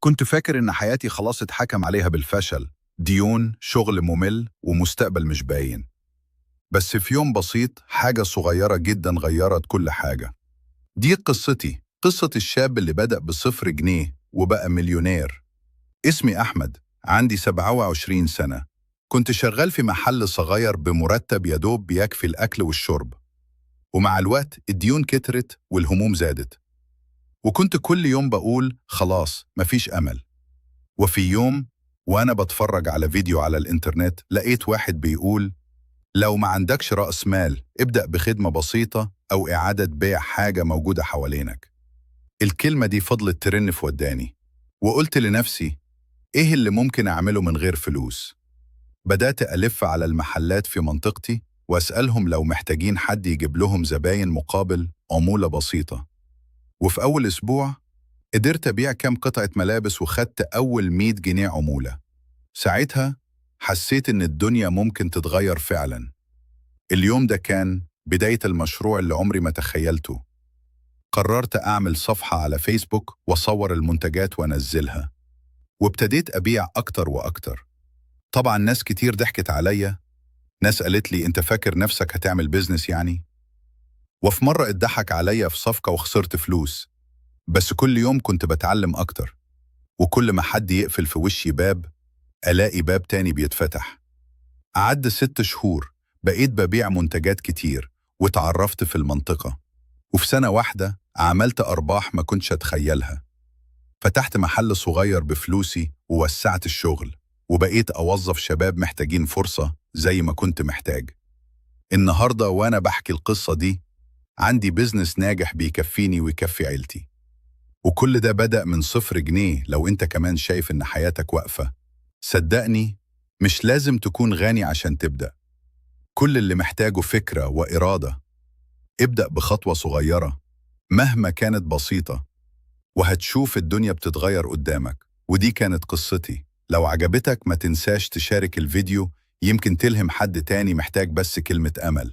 كنت فاكر إن حياتي خلاص اتحكم عليها بالفشل، ديون، شغل ممل ومستقبل مش باين. بس في يوم بسيط حاجة صغيرة جدا غيرت كل حاجة. دي قصتي، قصة الشاب اللي بدأ ب0 جنيه وبقى مليونير. اسمي أحمد، عندي 27 سنة. كنت شغال في محل صغير بمرتب يدوب بيكفي الأكل والشرب، ومع الوقت الديون كترت والهموم زادت، وكنت كل يوم بقول خلاص مفيش أمل. وفي يوم وأنا بتفرج على فيديو على الإنترنت لقيت واحد بيقول: لو ما عندكش رأس مال ابدأ بخدمة بسيطة أو إعادة بيع حاجة موجودة حوالينك. الكلمة دي فضلت ترن في وداني، وقلت لنفسي: إيه اللي ممكن أعمله من غير فلوس؟ بدأت ألف على المحلات في منطقتي وأسألهم لو محتاجين حد يجيب لهم زباين مقابل عمولة بسيطة. وفي أول أسبوع قدرت أبيع كام قطعة ملابس وخدت أول 100 جنيه عمولة. ساعتها حسيت إن الدنيا ممكن تتغير فعلا. اليوم ده كان بداية المشروع اللي عمري ما تخيلته. قررت أعمل صفحة على فيسبوك وأصور المنتجات وأنزلها، وابتديت أبيع أكتر وأكتر. طبعا ناس كتير ضحكت عليا، ناس قالت لي: أنت فاكر نفسك هتعمل بيزنس يعني؟ وفي مرة اتضحك عليا في صفقة وخسرت فلوس. بس كل يوم كنت بتعلم أكتر، وكل ما حد يقفل في وشي باب ألاقي باب تاني بيتفتح. عد 6 شهور بقيت ببيع منتجات كتير واتعرفت في المنطقة، وفي سنة واحدة عملت أرباح ما كنتش أتخيلها. فتحت محل صغير بفلوسي ووسعت الشغل، وبقيت أوظف شباب محتاجين فرصة زي ما كنت محتاج. النهاردة وأنا بحكي القصة دي عندي بيزنس ناجح بيكفيني ويكفي عيلتي. وكل ده بدأ من 0 جنيه. لو أنت كمان شايف إن حياتك واقفة، صدقني مش لازم تكون غني عشان تبدأ. كل اللي محتاجه فكرة وإرادة. ابدأ بخطوة صغيرة مهما كانت بسيطة، وهتشوف الدنيا بتتغير قدامك. ودي كانت قصتي. لو عجبتك ما تنساش تشارك الفيديو، يمكن تلهم حد تاني محتاج بس كلمة أمل.